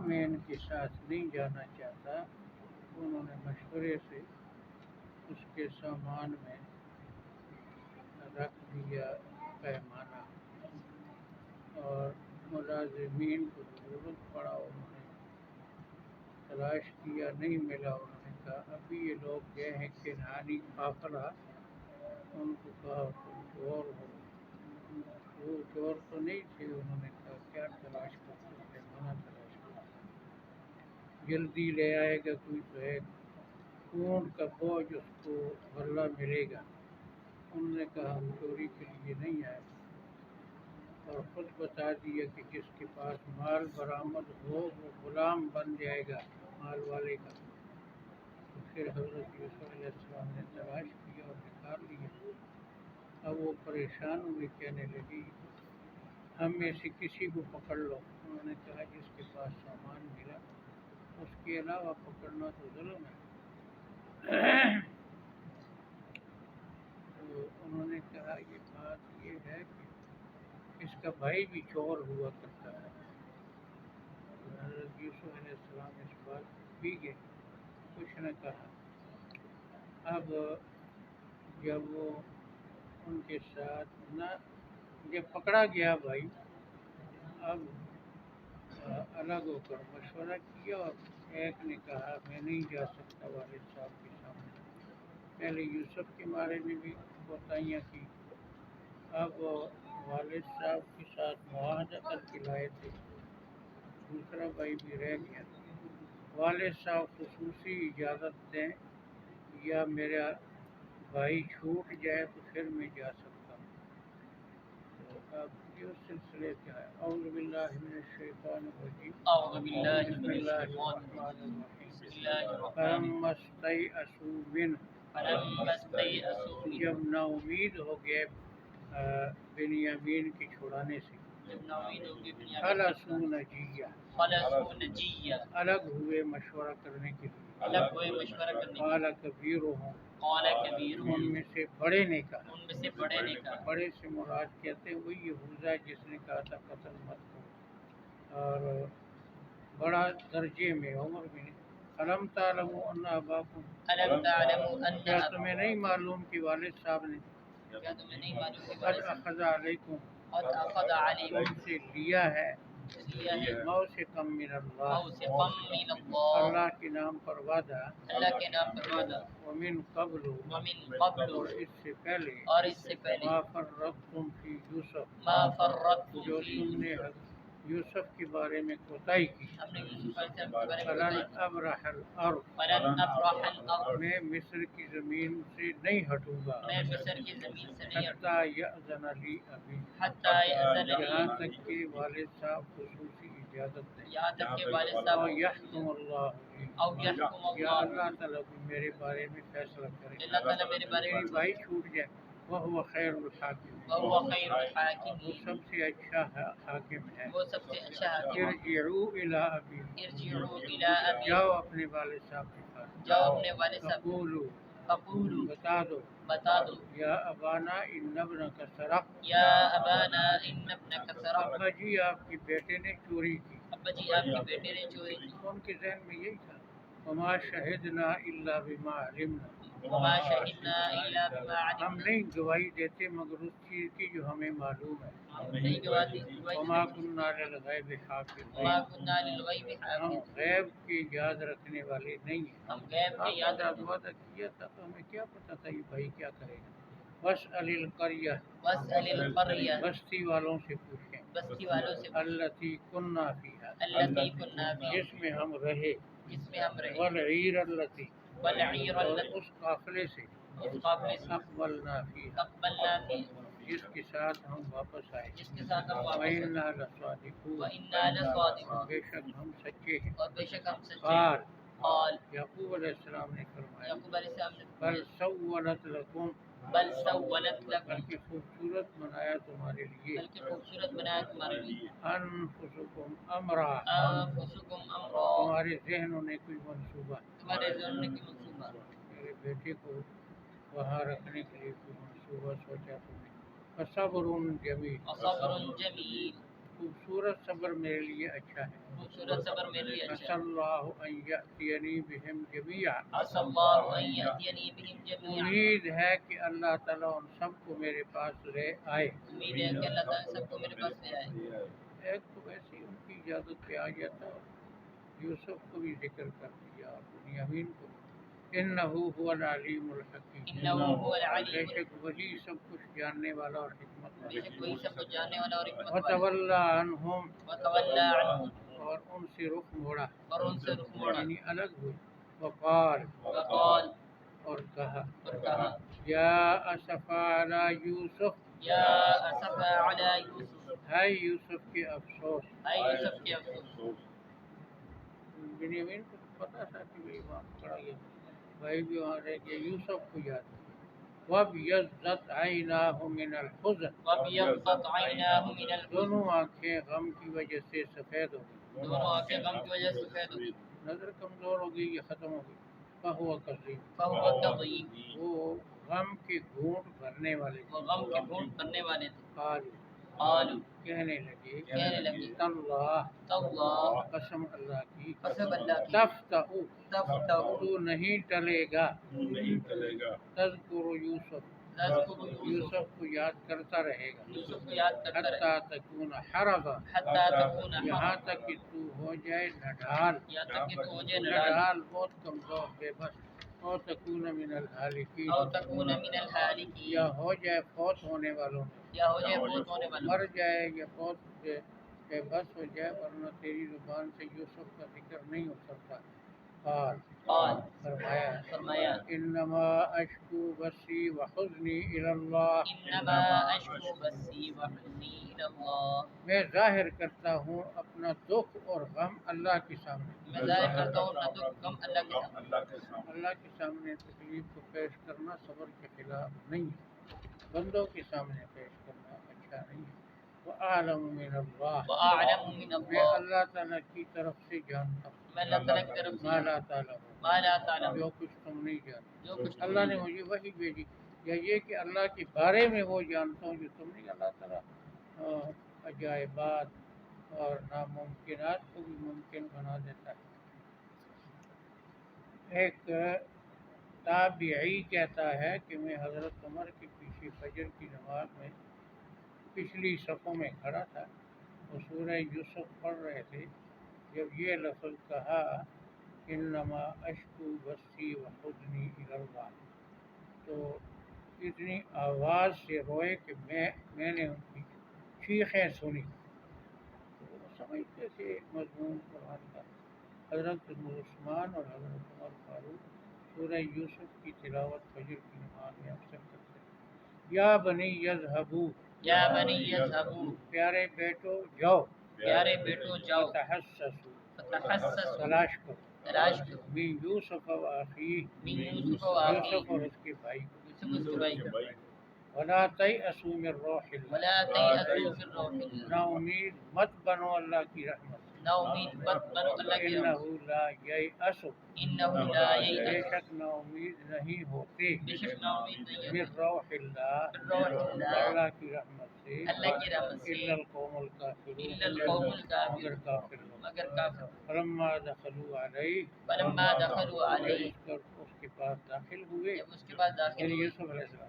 میں ان کے ساتھ نہیں جانا چاہتا، انہوں نے مشورے سے اس کے سامان میں رکھ دیا پیمانہ، اور ملازمین کو ضرورت پڑا، انہوں نے تلاش کیا، نہیں ملا، انہوں نے کہا ابھی یہ لوگ گئے ہیں کنعانی قافلہ، ان کو کہا تم چور ہو، وہ چور تو نہیں تھے، انہوں نے کہا کیا تلاش کرتے ہو، پیمانہ تلاش کرتے، جلدی لے آئے گا کوئی تو ہے، اونٹ کا بوجھ اس کو غلہ ملے گا۔ انہوں نے کہا ہم چوری کے لیے نہیں آئے، اور خود بتا دیا کہ جس کے پاس مال برآمد ہو وہ غلام بن جائے گا مال والے کا۔ تو پھر حضرت یوسف علیہ السلام نے تلاش کیا اور نکال لیا۔ اب وہ پریشان ہوئے، کہنے لگی ہم میں سے کسی کو پکڑ لو۔ انہوں نے کہا جس کے پاس سامان ملا، اس کے علاوہ پکڑنا تو ظلم ہے۔ تو انہوں نے کہا یہ بات یہ ہے کہ اس کا بھائی بھی چور ہوا کرتا ہے۔ حضرت یوسف علیہ السلام اس بات کو پی گئے، کچھ نہ کہا۔ اب جب وہ ان کے ساتھ نہ جب پکڑا گیا بھائی، اب الگ ہو کر مشورہ کیا، اور ایک نے کہا میں نہیں جا سکتا والد صاحب کے سامنے، پہلے یوسف کے بارے میں بھی بتائیاں کی، اب والد صاحب کے ساتھ معاہدہ کر کے لائے تھے، دوسرا بھائی بھی رہ گیا، والد صاحب خصوصی اجازت دیں یا میرا بھائی چھوٹ جائے تو پھر میں جا سکتا ہوں۔ تو اب یہ سلسلے کا ہے۔ اعوذ باللہ من الشیطان الرجیم، اعوذ باللہ بسم من اللہ الشیطان الرحمن الرجیم، الرحیم۔ بسم اللہ الرحمن فلما استیئسوا منہ، فلما استيئسوا منه، جب نا امید ہو گئے بنیامین کے چھڑانے سے، جب ناامید ہو گئے بنیامین خلصوا نجیہ، خلصوا نجیہ، الگ ہوئے مشورہ کرنے کے لیے، الگ ہوئے مشورہ کرنے کے قال لیے، کبیرہم، قال کبیرہم، ان میں سے بڑے نے کہا، ان میں سے بڑے نے کہا، بڑے سے مراد کہتے ہیں وہی یہوذا جس نے کہا تھا قتل مت کرو، اور بڑا درجے میں عمر میں نے، الم تعلموا ان اباکم، الم تعلموا ان کیا تمہیں نہیں معلوم کہ والد صاحب نے کیا تمہیں نہیں معلوم کہ قد والد صاحب اخذ علیکم، قد اخذ علیکم تم سے لیا ہے، لیا ہے موثقا من اللہ، موثقا من اللہ، اللہ کے نام پر وعدہ، اللہ کے نام پر وعدہ، ومن قبل، ومن قبل، اور اس سے پہلے، اور اس سے پہلے، ما فرطتم فی یوسف، ما فرطتم جو فی تم نے یوسف کے بارے میں کوتاہی کی، ہم نے یوسف علیہ السلام کے بارے میں فلن بتایا، ابرح الارض، فلن ابرح الارض، میں مصر کی زمین سے نہیں ہٹوں گا، میں مصر کی زمین سے نہیں ہٹوں حتی یأذن لی ابی، حتی یأذن یہاں لی، تک کہ والد صاحب خصوصی اجازت دیں، یہاں تک کہ والد اور صاحب یحکم اللہ لی، او یحکم یا اللہ، اللہ تعالیٰ بھی میرے بارے میں فیصلہ کرے، اللہ تعالیٰ میرے بارے میں میری بھائی چھوٹ جائے، وہو خیر الحاکمین، وهو خیر وہ الحاکمین، سب سے اچھا حاکم ہے، وہ سب سے اچھا حاکم ہے، ارجعوا الی ابی، ارجعوا الی ابی، جاؤ اپنے والد صاحب کے پاس، جاؤ اپنے والد صاحب، فقولوا، فقولوا، بتا دو، بتا دو، یا ابانا ان ابنک سرق، یا ابانا ان ابنک سرق، ابا جی آپ کے بیٹے نے چوری کی، ابا جی آپ کے بیٹے نے چوری کی، ان کے ذہن میں یہی تھا، وما شہدنا الا بما علمنا، وما شہدنا الا بما ہم علمنا، نہیں گواہی دیتے مگر اس چیز کی جو ہمیں معلوم ہے، ہم نہیں گواہی وما كنا للغیب حافظین، وما كنا للغیب ہم حافظ، غیب کی یاد رکھنے والے نہیں ہیں، ہم غیب کے آپ یاد نے رکھیں، وعدہ کیا تھا تو ہمیں کیا پتا تھا یہ بھائی کیا کرے گا، واسأل القریہ، واسأل القریہ، بستی والوں سے پوچھیں، بستی والوں سے التی کننا فیہا، التی کننا فیہا، جس میں ہم رہے، جس میں ہم رہے، والعیر التی، والعیر اور التی، اس قافلے سے، اس قافلے سے، اقبلنا فیہا، اقبلنا فیہا، جس کے ساتھ ہم واپس آئے، جس کے ساتھ ہم واپس آئے، وَإِنَّا لَصَادِقُونَ، وَإِنَّا لَصَادِقُونَ، بے شک ہم سچے ہیں، اور بے شک ہم سچے ہیں، قال، قال، یعقوب علیہ السلام نے فرمایا، یعقوب علیہ السلام نے بل فرمایا، سولت لکم، بل سولت لکم، بلکہ خوبصورت بنایا تمہارے لیے، بلکہ خوبصورت بنایا تمہارے لیے، انفسکم امرا، انفسکم امرا، تمہارے ذہنوں نے کوئی منصوبہ، تمہارے ذہن نے کی منصوبہ، میرے بیٹے کو وہاں رکھنے کے لیے کوئی منصوبہ سوچا تم نے، فصبر جمیل، وصبر جمیل، خوبصورت صبر میرے لیے اچھا ہے. خوبصورت صبر میرے لیے عسى اچھا ہے. الله أن يأتيني بهم جميعا. عسى الله أن يأتيني بهم جميعا. امید ہے کہ اللہ تعالیٰ ان سب کو میرے پاس لے آئے. امید ہے کہ اللہ تعالیٰ سب کو میرے پاس لے آئے. ایک تو ویسے ہی ان کی اجازت پہ آ جاتا اور یوسف کو بھی ذکر کر دیا اور بنیامین کو. انه هو العلیم الحکیم. انه هو بے العلیم. شک وہی سب کچھ جاننے والا اور حکمت بے والا. شک وہی سب کچھ جاننے والا اور حکمت والا. وتولى عنهم. وتولى عنهم. اور ان سے رخ موڑا اور ان سے رخ موڑا. یعنی الگ ہوئی. وقال. وقال. اور کہا. اور کہا. یا اسفا علی یوسف. یا اسفا علی یوسف. ہے یوسف کے افسوس. اے یوسف کے افسوس. بنیامین کو پتا تھا کہ بھائی وہاں پڑا گیا بھائی بھی وہاں رہ گیا. یوسف کو یاد. وَابْيَضَّتْ عَيْنَاهُ مِنَ الْحُزْنِ. وَابْيَضَّتْ عَيْنَاهُ مِنَ الْحُزْنِ. دونوں آنکھیں غم کی وجہ سے سفید ہو گئی. دونوں آنکھیں غم کی وجہ سے سفید ہو گئی. نظر کمزور ہو گئی. یہ ختم ہو گئی. فَهُوَ كَظِيمٌ. فَهُوَ كَظِيمٌ. وہ غم کے گھونٹ بھرنے والے تھے. وہ غم کے گھونٹ بھرنے والے تھے. قالوا. کہنے لگے. تاللہ. تاللہ. قسم اللہ کی. قسم اللہ کی. تفتأ. تفتأ. تو نہیں ٹلے گا. تذکر یوسف. تذکر یوسف. یوسف کو یاد کرتا رہے گا. یوسف کو یاد کرتا رہے. حتی تکون حرضا. حتی تکون حرضا. یہاں تک کہ تو ہو جائے نڈھال. یہاں تک کہ تو ہو جائے نڈھال. نڈھال بہت کمزور بے بس. او تکون من الہالکین. او تکون من الہالکین. یا ہو جائے فوت ہونے والوں میں. یا ہو جائے فوت ہونے والوں. مر جائے یا فوت بے بس ہو جائے ورنہ تیری زبان سے یوسف کا ذکر نہیں ہو سکتا. قال. فرمایا انما اشکو بثی وحزنی الی اللہ. انما اشکو بثی وحزنی الی اللہ. میں ظاہر کرتا ہوں اپنا دکھ اور غم اللہ کے سامنے. میں ظاہر کرتا ہوں اپنا دکھ غم اللہ کے سامنے. اللہ کے سامنے تکلیف کو پیش کرنا صبر کے خلاف نہیں ہے. بندوں کے سامنے پیش کرنا اچھا نہیں ہے. وَأَعْلَمُ مِنَ اللَّهِ. وَأَعْلَمُ مِنَ میں اللَّهِ. اللہ تعالیٰ کی طرف سے جانتا ہوں. میں اللہ تعالیٰ کی طرف سے. ما لا تعلم. ما لا تعلم. جو کچھ تم نہیں جانتے. جو کچھ اللہ نے مجھے وحی بھیجی. یا یہ کہ اللہ کے بارے میں وہ جانتا ہوں جو تم نہیں. اللہ تعالیٰ عجائبات اور ناممکنات کو بھی ممکن بنا دیتا ہے. ایک تابعی کہتا ہے کہ میں حضرت عمر کے پیچھے فجر کی نماز میں پچھلی صفوں میں کھڑا تھا. وہ سورہ یوسف پڑھ رہے تھے. جب یہ لفظ کہا انما اشکو بثی وحزنی الی اللہ تو اتنی آواز سے روئے کہ میں نے ان کی چیخیں سنی. تو وہ سمجھتے تھے مضمون قرآن کا. حضرت عثمان اور حضرت عمر فاروق سورہ یوسف کی تلاوت فجر کی نماز میں اکثر کرتے ہیں. یا بنی یذہبوا. یا بنی یذہبوا. پیارے بیٹو جاؤ. پیارے بیٹو جاؤ. فتحسسوا. فتحسسوا. تلاش کرو. تلاش کرو. من یوسف و اخیہ. من یوسف و اخیہ. یوسف اور اس کے بھائی. یوسف اس کے بھائی کا. ولا تیأسوا من روح اللہ. ولا تیأسوا من روح اللہ. نا امید مت بنو اللہ کی رحمت. نا امید مت بنو اللہ کی رحمت. انہ لا ییأس. انہ لا بے ییأس. شک نا امید نہیں ہوتے. بے شک نا امید نہیں من ہوتے. روح اللہ. من روح اللہ. اللہ کی رحمت سے. اللہ کی رحمت سے. الا القوم الکافرون. الا القوم الکافرون. مگر کافر لوگ. مگر کافر. فلما دخلوا علیہ. فلما دخلوا علیہ. اس کے پاس داخل ہوئے. جب اس کے بعد داخل یعنی ہوئے. یوسف علیہ السلام.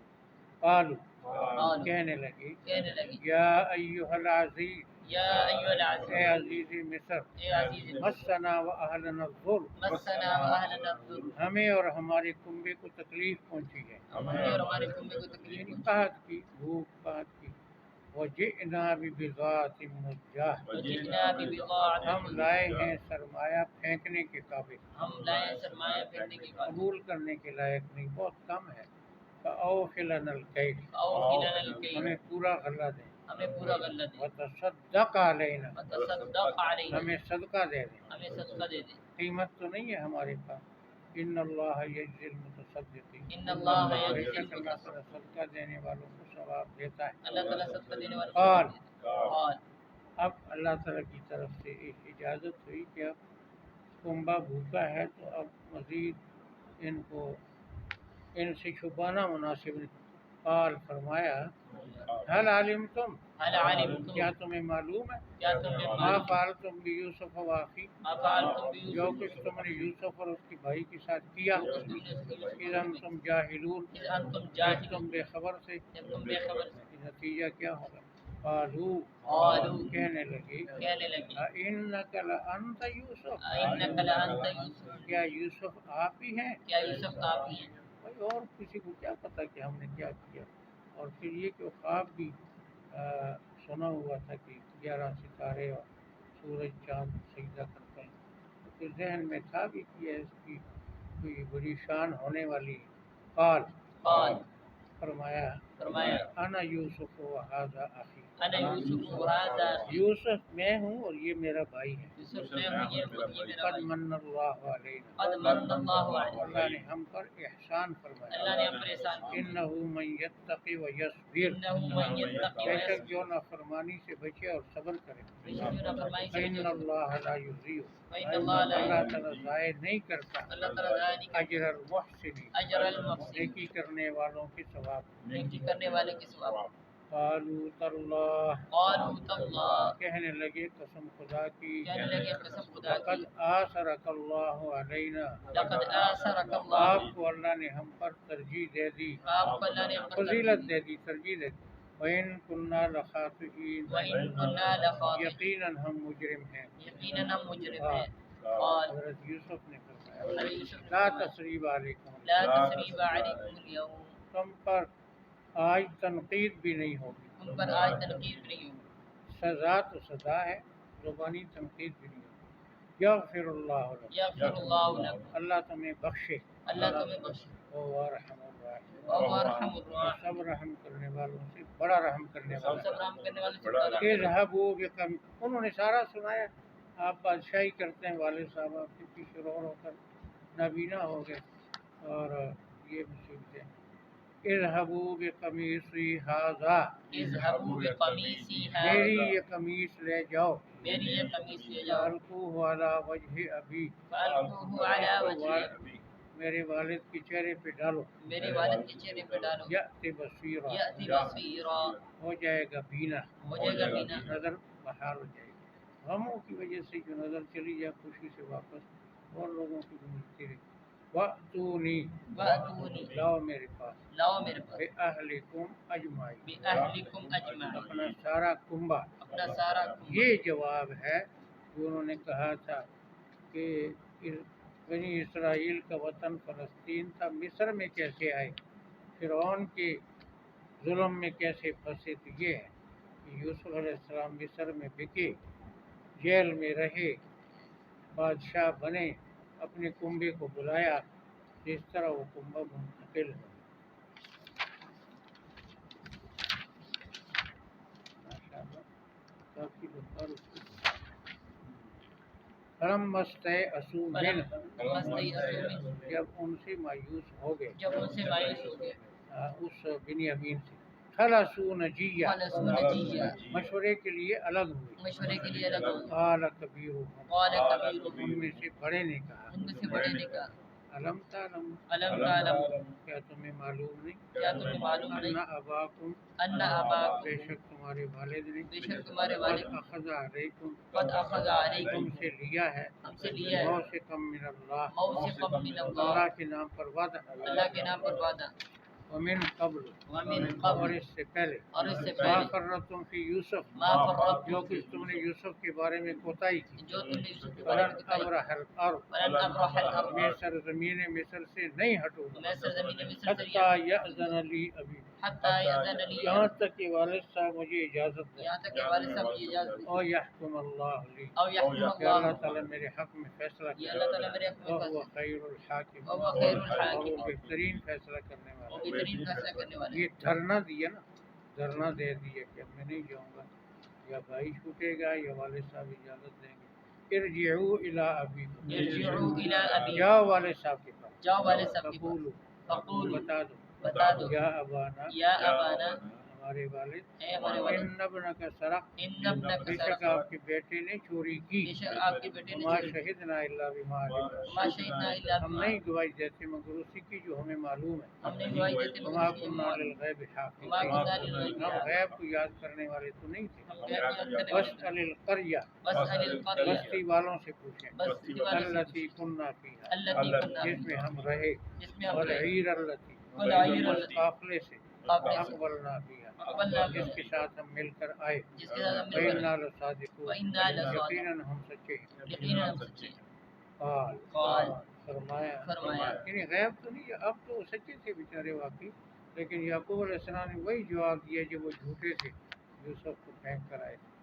قالوا. قالوا. کہنے لگے. کہنے لگے. یا ایھا العزیز. یا ایھا العزیز. اے عزیز مصر. اے عزیز مصر. مسنا و اہلنا الضر. مسنا و اہلنا الضر. ہمیں اور ہمارے کنبے کو تکلیف پہنچی ہے. ہمیں اور ہمارے کنبے کو تکلیف یعنی پہنچی. قحط کی بھوک قحط کی. وجئنا ببضاعۃ مزجاہ. وجئنا ببضاعۃ. ہم لائے ہیں سرمایہ پھینکنے کے قابل. ہم لائے سرمایہ پھینکنے کے قابل. قبول کرنے کے لائق نہیں بہت کم ہے. فأوف لنا الکیل. اوفی لنا الکیل. ہمیں پورا غلہ دیں. ہمیں پورا غلہ دے. وتصدق علینا. وتصدق علینا. ہمیں صدقہ دے دیں. ہمیں صدقہ دے دے. قیمت تو نہیں ہے ہمارے پاس. ان اللہ یجزی المتصدقین. ان اللہ بے یجزی شک اللہ المتصدقین. تعالیٰ صدقہ دینے والوں کو ثواب دیتا ہے. اللہ تعالیٰ صدقہ دینے والوں قال. کو دیتا ہے. قال. اب اللہ تعالیٰ کی طرف سے ایک اجازت ہوئی کہ اب کنبہ بھوکا ہے تو اب مزید ان سے چھپانا مناسب نہیں. قال فرمایا حل علمتم هل علمتم کیا تمہیں معلوم ہے کیا تمہیں ما معلوم فعلتم بیوسف و اخی ما فعلتم جو بیوسف کچھ تم نے یوسف اور اس کے بھائی کے ساتھ کیا جو کچھ تم نے اس کی یوسف اذا تم جاہلون اذ انتم جب جاہلون تم بے خبر سے جب تم بے خبر سے نتیجہ کیا ہوگا قالوا قالوا کہنے لگے کہنے لگے انک لانت یوسف انک لانت یوسف کیا یوسف آپ ہی ہیں کیا یوسف آپ ہی ہیں بھائی اور کسی کو کیا پتا کہ ہم نے کیا کیا اور پھر یہ کہ وہ خواب بھی سنا ہوا تھا کہ 11 ستارے اور سورج چاند سجدہ کرتے ہیں تو پھر ذہن میں تھا بھی کہ اس کی کوئی بڑی شان ہونے والی ہے قال فرمایا انا یوسف و ھذا اخی انا یوسف وهذا اخی یوسف میں ہوں اور یہ میرا بھائی ہے یوسف میں ہوں یہ میرا قد بھائی من اللہ علینا قد من اللہ علیہ اللہ نے ہم پر احسان فرمایا اللہ نے ہم پر احسان کیا انہ من یتقی و یصبر انه من یتقی بے ویصبر شک جو نافرمانی سے بچے اور صبر کرے بے شک جو نافرمانی سے فإن بچے اللہ لا یضیع فإن اللہ لا اللہ یضیع تعالیٰ ضائع نہیں کرتا اللہ تعالیٰ ضائع نہیں کرتا اجر المحسنین اجر المحسنین نیکی کرنے والوں کی ثواب نیکی کرنے والے کی ثواب قالوا تاللہ قالوا تاللہ کہنے لگے قسم خدا کی کہنے لگے قسم خدا لقد کی آثرک اللہ علینا لقد آثرک اللہ آپ کو اللہ نے ہم پر ترجیح دے دی آپ کو اللہ نے ہم پر فضیلت دے دی ترجیح دے دی وَإِن كُنَّا لَخَاطِئِينَ وَإِن كُنَّا لَخَاطِئِينَ یقیناً ہم مجرم ہیں یقیناً ہم مجرم ہیں قال حضرت یوسف نے فرمایا حضرت یوسف نے لا فرمایا تثریب علیکم لا تثریب علیکم اليوم تم پر آج تنقید بھی نہیں ہوگی تم پر آج تنقید نہیں ہوگی سزا تو سزا ہے زبانی تنقید بھی نہیں ہوگی یغفر اللہ لکم یغفر اللہ لکم اللہ تمہیں بخشے اللہ تمہیں بخشے وہ رحم الراحمین وهو ارحم الراحمین سب رحم کرنے والوں سے بڑا رحم کرنے والا سب رحم کرنے والے سے بڑا رحم کرنے والا اذهبوا بقم انہوں نے سارا سنایا آپ بادشاہی کرتے ہیں والد صاحب آپ کے پیچھے رو رو کر نابینا ہو گئے اور یہ مصیبتیں اذهبوا بقمیصی ھذا اذهبوا بقمیصی میری ھذا یہ قمیص لے جاؤ میری یہ قمیص لے جاؤ فالقوه علی وجه ابی فالقوه علی وجه میرے والد کے چہرے پہ ڈالو میرے والد کے چہرے پہ ڈالو یأتی بصیرا یأتی بصیرا ہو جائے گا بینا ہو جائے گا بینا نظر بحال ہو جائے گی غموں کی وجہ سے جو نظر چلی جائے خوشی سے واپس اور لوگوں کی بھی ملتی رہی وَأْتُونِي وَأْتُونِي لاؤ میرے پاس لاؤ میرے پاس بِأَهْلِكُمْ اجمعین بِأَهْلِكُمْ اجمعین اپنا سارا کنبہ اپنا سارا یہ جواب ہے جو انہوں نے کہا تھا کہ بنی اسرائیل کا وطن فلسطین تھا مصر میں کیسے آئے فرعون کے ظلم میں کیسے پھنسے تو یہ ہے کہ یوسف علیہ السلام مصر میں بکے جیل میں رہے بادشاہ بنے اپنے کنبے کو بلایا جس طرح وہ کنبہ منتقل ہو ماشاءاللہ کافی بخار فلم مستیئسوا منہ جب ان سے مایوس ہو گئے جب ان سے مایوس ہو گئے اس بنیامین سے خلصوا نجیہ خلصوا نجیہ مشورے کے لیے الگ ہوئے مشورے کے لیے الگ ہوئے قال کبیرہم قال کبیرہم ان میں سے بڑے نے کہا ان میں سے بڑے نے کہا علم تعلم علم تعلم کیا تمہیں معلوم نہیں کیا تمہیں معلوم ان نہیں اباکم ان اباکم بے شک تمہارے والد نے بے شک تمہارے قد والد اخذ علیکم قد اخذ علیکم تم سے لیا ہے ہم سے لیا ہے موثقا من اللہ موثقا من اللہ اللہ کے نام پر وعدہ اللہ کے نام پر وعدہ ومن قبل ومن اور قبل اس سے پہلے اور اس سے ما پہلے فرطتم فی یوسف ما فرطتم جو کچھ تم نے یوسف کے بارے میں کوتاہی کی جو تم نے یوسف کے بارے ولن میں بتائی ابرح الارض ولن ابرح الارض میں سرزمین مصر سے نہیں ہٹوں گا میں سرزمین مصر سے حتی یأذن لی ابی حتی یأذن لی یہاں تک کہ والد صاحب مجھے اجازت دے یہاں تک کہ والد صاحب کی اجازت او یحکم اللہ لی او یحکم کہ اللہ اللہ تعالیٰ میرے حق میں فیصلہ یہ کرے اللہ تعالیٰ میرے حق میں وہو فیصلہ خیر الحاکم وہو خیر اور الحاکم وہ بہترین فیصلہ کرنے والا وہ بہترین فیصلہ کرنے والے یہ دھرنا دیا نا دھرنا دے دیا کہ میں نہیں جاؤں گا یا بھائی چھوٹے گا یا والد صاحب اجازت دیں گے ارجعوا الی ابیکم ارجعوا الی ابی جاؤ والد صاحب کے پاس جاؤ والد صاحب کے پاس فقولوا فقولوا بتا دو بتا دو یا ابانا یا ابانا ہمارے والد اے ہمارے والد ان ابنک سرق ان ابنک بے شک سرق آپ کے بیٹے نے چوری کی بے شک آپ کے بیٹے نے وما چوری کی شہدنا الا بما علمنا ما شہدنا الا ہم بما نہیں گواہی دیتے مگر اسی کی جو ہمیں معلوم ہے ہم نے گواہی دیتے وما مگر كنا للغیب حافظین وما كنا للغیب ہم غیب کو یاد کرنے والے تو نہیں تھے ہم غیب کو یاد کرنے والے واسأل القریہ واسأل القریہ بستی والوں سے پوچھیں بستی والوں سے التی کننا فیہا التی کننا جس میں ہم رہے جس میں ہم رہے والعیر التی والعیر اس التی قافلے سے قافلے سے اقبلنا فیہا اقبلنا جس فیہا کے ساتھ ہم مل کر آئے جس کے ساتھ ہم مل کر وإنا لصادقون وإنا لصادقون یقیناً ہم سچے ہیں یقینا ہم سچے ہیں قال فرمایا فرمایا یعنی غیب تو نہیں اب تو سچے تھے بیچارے واقعی لیکن یعقوب علیہ السلام نے وہی جواب دیا جو وہ جھوٹے تھے یوسف کو پھینک کر آئے تھے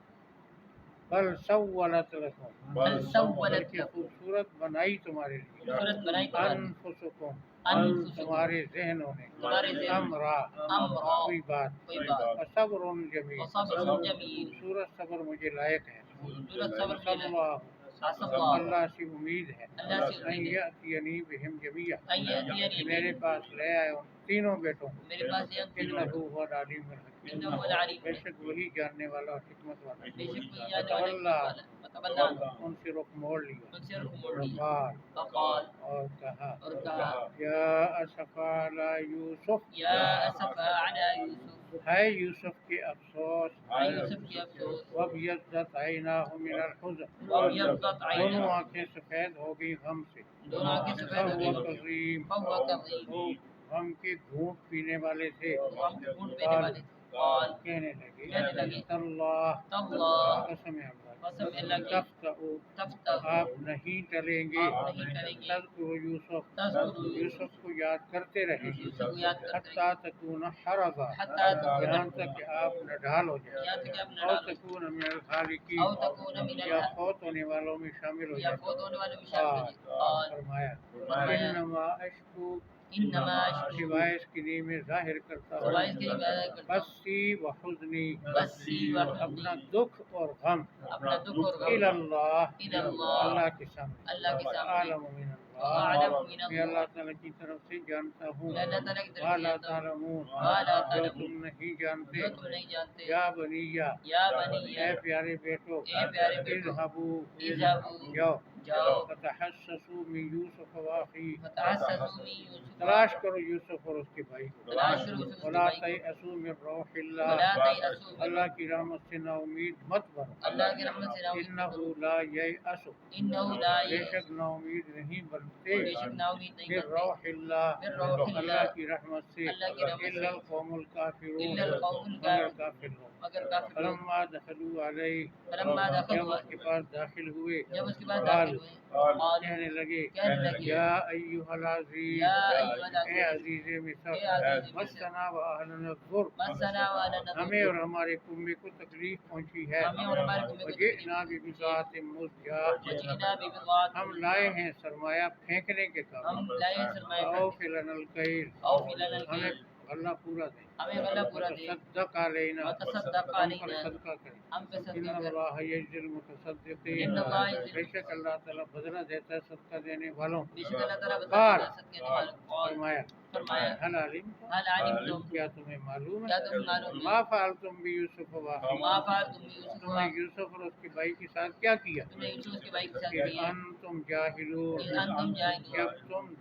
بل سولت لكم بل سولت بلکہ لكم خوبصورت بنائی تمہارے لیے صورت بنائی تمہاری انفسکم انفسکم تمہارے ذہنوں نے تمہارے ذہن امرا امرا کوئی بات کوئی بات وصبر جمیل وصبر جمیل خوبصورت صبر مجھے لائق ہے خوبصورت صبر صلی ملے اللہ عصى الله اللہ سے امید ہے اللہ سے ان امید ہے یأتینی بہم جمیعا ان یأتینی کہ میرے پاس لے آئے ان تینوں بیٹوں کو میرے پاس یہ تینوں انہ هو العلیم الحکیم انه هو العلیم بے شک وہی جاننے والا اور حکمت والا بے شک وہی جاننے والا حکمت والا وتولى ان سے رخ موڑ لیا ان سے رخ موڑ لیا وقال فقال اور کہا اور کہا یا اسفا علی یوسف یا اسفا علی یوسف ہے یوسف کے افسوس اے یوسف کی افسوس وابیضت عیناہ من الحزن وابیضت دونوں عیناہ آنکھیں سفید ہو گئی غم سے دونوں آنکھیں سفید ہو فہو گئی کظیم فهو كظيم وہ غم کے گھونٹ پینے والے تھے غم کے گھونٹ پینے والے تھے قال کہنے کہنے لگے لگے تاللہ تاللہ قسم اللہ قسم اللہ کی تفتؤ تفتح آپ نہیں ٹلیں گے آپ نہیں کریں گے تذکر یوسف تذکر یوسف کو یاد کرتے رہے یوسف کو یاد کرتے حتیٰ تکون حرضا حتیٰ تکون یہاں تک کہ آپ نڈھال ہو جائیں یہاں تک کہ آپ او نڈال ہو تکون من الخالقین او تکون من یا فوت ہونے والوں میں شامل ہو یا جائیں فوت ہونے والے میں شامل ہو جائے قال فرمایا فرمایا انما اشکو انما اشکو سوائے اس کے لیے میں ظاہر کرتا سوائے اس کے ہوں لیے میں کرتا ہوں بسی و حزنی بسی و اپنا حزنی دکھ اور غم اپنا دکھ اور غم اللہ اللہ اللہ کے سامنے اللہ کے سامنے عالم من وأعلم اللہ من میں اللہ اللہ تعالیٰ کی طرف سے جانتا ہوں میں اللہ تعالیٰ کی طرف سے وَلَا جانتا ہوں تَعْلَمُونَ وَلَا جو تَعْلَمُونَ تم نہیں جانتے جو تم نہیں جانتے یا بنیا یا بنی اے پیارے بیٹو اے پیارے بیٹو اذهبوا اذهبوا جاؤ جاؤ فتحسسوا من یوسف واخیہ فتحسسوا من یوسف تلاش کرو یوسف اور اس کے بھائی کو تلاش کرو یوسف کے ولا بھائی کو تیأسوا من روح ولا اللہ تیأسوا من اللہ کی رحمت سے نا امید مت بنو اللہ کی رحمت سے نا امید مت انہ بنو لا ییأس انه لا بے یأس شک نا امید نہیں بنتے بے شک نا امید نہیں من بنتے روح اللہ من روح اللہ اللہ کی رحمت سے اللہ کی رحمت سے الا القوم الکافرون الا القوم مگر الکافرون کافر لوگ مگر کافر لوگ فلما دخلوا علیہ فلما جب دخلوا اس کے پاس داخل ہوئے جب اس کے بعد داخل ہوئے قال کہنے لگے کہنے لگے یا ایھا العزیز یا ایھا اے العزیز عزیز مصر اے عزیز مصر مسنا و اہلنا الضر مسنا وانا ہمیں اور ہمارے کنبے کو تکلیف پہنچی ہے ہمیں اور ہمارے کنبے کو وجئنا ببضاعۃ مزجاۃ وجئنا ببضاعۃ ہم لائے ہیں سرمایہ پھینکنے کے کام ہم لائے ہیں سرمایہ او فلن الکیل او فی لنا ہمیں الکیل غلہ پورا دیں ہمیں غلہ پورا دے تصدق علینا وتصدق ہم پر علینا صدقہ کریں ہم پہ ان صدقہ کر اللہ یجزی المتصدقین ان اللہ یجزی بے شک اللہ تعالیٰ بدلہ دیتا ہے صدقہ دینے والوں بے شک اللہ تعالیٰ قال بدلہ صدقے دینے والوں قال فرمایا فرمایا حل علمتم حل علمتم کیا تمہیں معلوم کیا ہے تم معلوم ما ہے فعلتم بیوسف واخیہ ما فعلتم یوسف تم نے یوسف اور اس کے بھائی کے ساتھ کیا کیا تم نے یوسف کے بھائی کے ساتھ کہ کیا انتم جاہلون کہ انتم جاہلون جب تم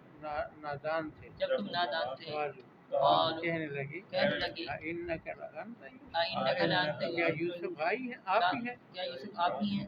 نادان تھے جب تم نادان تھے قالوا کہنے لگے کہنے انک لانت انک لانت کیا یوسف بھائی ہے آپ ہی ہیں کیا یوسف آپ ہی ہیں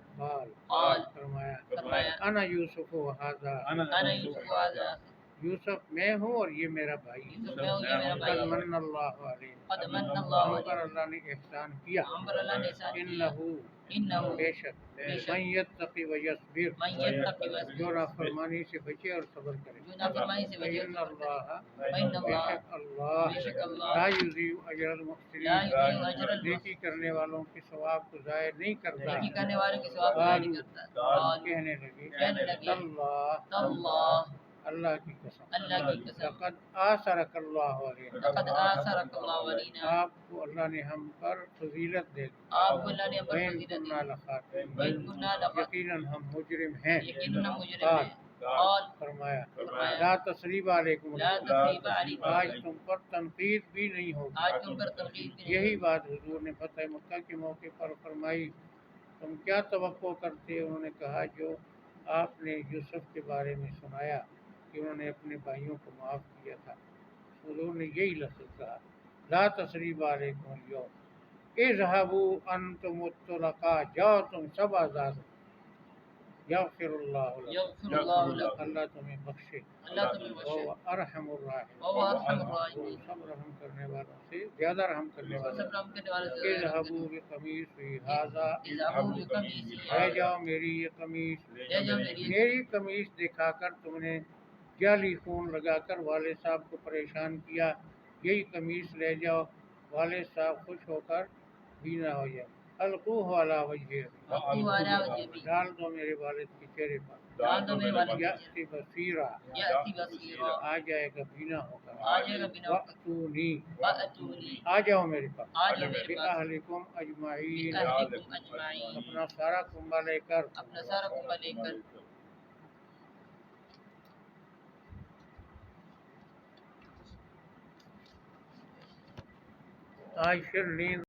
قال فرمایا فرمایا انا یوسف و ھذا انا یوسف واذا یوسف میں ہوں اور یہ میرا بھائی یوسف میں ہوں یہ میرا بھائی قد ہے من اللہ علیہ قد من اللہ ہم پر علیہ اللہ نے احسان کیا ہم پر اللہ نے احسان کیا انہو انہو بے شک من یتقی و یصبر من یتقی ویصبر جو نافرمانی سے بچے اور صبر کرے جو نافرمانی سے بچے فإن اللہ فإن بے اللہ شک اللہ بے شک اللہ لا یضیع اجر لا المحسنین یضیع اجر نیکی المحسنین کرنے والوں کے ثواب کو ضائع نہیں کرتا نیکی کرنے والوں کے ثواب ضائع نہیں کرتا قال کہنے لگے کہنے لگے اللہ اللہ اللہ کی قسم اللہ کی قسم لقد آثرک اللہ علیہ لقد آثرک اللہ علینا آپ کو اللہ نے ہم پر فضیلت دے دی آپ کو اللہ نے پر وَإِن فضیلت كُنَّا دی لَخَاطِئِينَ وَإِن كُنَّا لَخَاطِئِينَ یقیناً ہم مجرم ہیں یقیناً مجرم ہیں قال فرمایا فرمایا لا تثریب علیکم لا اليوم، تثریب علیکم آج تم پر تنقید بھی نہیں ہوگی۔ آج تم پر تنقید بھی نہیں یہی ہوگی۔ بات حضور نے فتح مکہ کے موقع پر فرمائی۔ تم کیا توقع کرتے؟ انہوں نے کہا جو آپ نے یوسف کے بارے میں سنایا کہ انہوں نے اپنے بھائیوں کو معاف کیا تھا۔ حضور نے یہی لفظ کہا، لا تثریب علیکم اليوم اذهبوا انتم الطلقاء، جاؤ تم سب آزاد ہو، یغفر اللہ لکم، یغفر اللہ لکم، اللہ تمہیں بخشے، اللہ تمہیں بخشے، وہ ارحم الراحمین، وہ ارحم وہ الراحمین، سب رحم کرنے والوں سے زیادہ رحم کرنے والا سب رحم کرنے والے سے رحم اذهبوا کرنے بقمیصی ھذا، اذهبوا بقمیصی لے ھذا، جاؤ میری یہ قمیص، لے جاؤ میری میری قمیص دکھا کر تم نے جعلی خون لگا کر والد صاحب کو پریشان کیا، یہی قمیص لے جاؤ، والد صاحب خوش ہو کر بینا ہو جائے، القوہ علی وجہ، وقوہ علی وجہ، ڈال دو میرے والد کے چہرے پر، ڈال دو میرے والد کے یأتی بصیرا، یأتی بصیرا، آ جائے گا بینا ہو کر، آ جائے گا بنا وأتونی، وأتونی، آ جاؤ میرے پاس، آ جاؤ میرے پاس، بِأَہْلِکُمْ اجمعین، بِأَہْلِکُمْ اجمعین، اپنا سارا کنبہ لے کر، اپنا سارا کنبہ لے کر، آج پھر نیند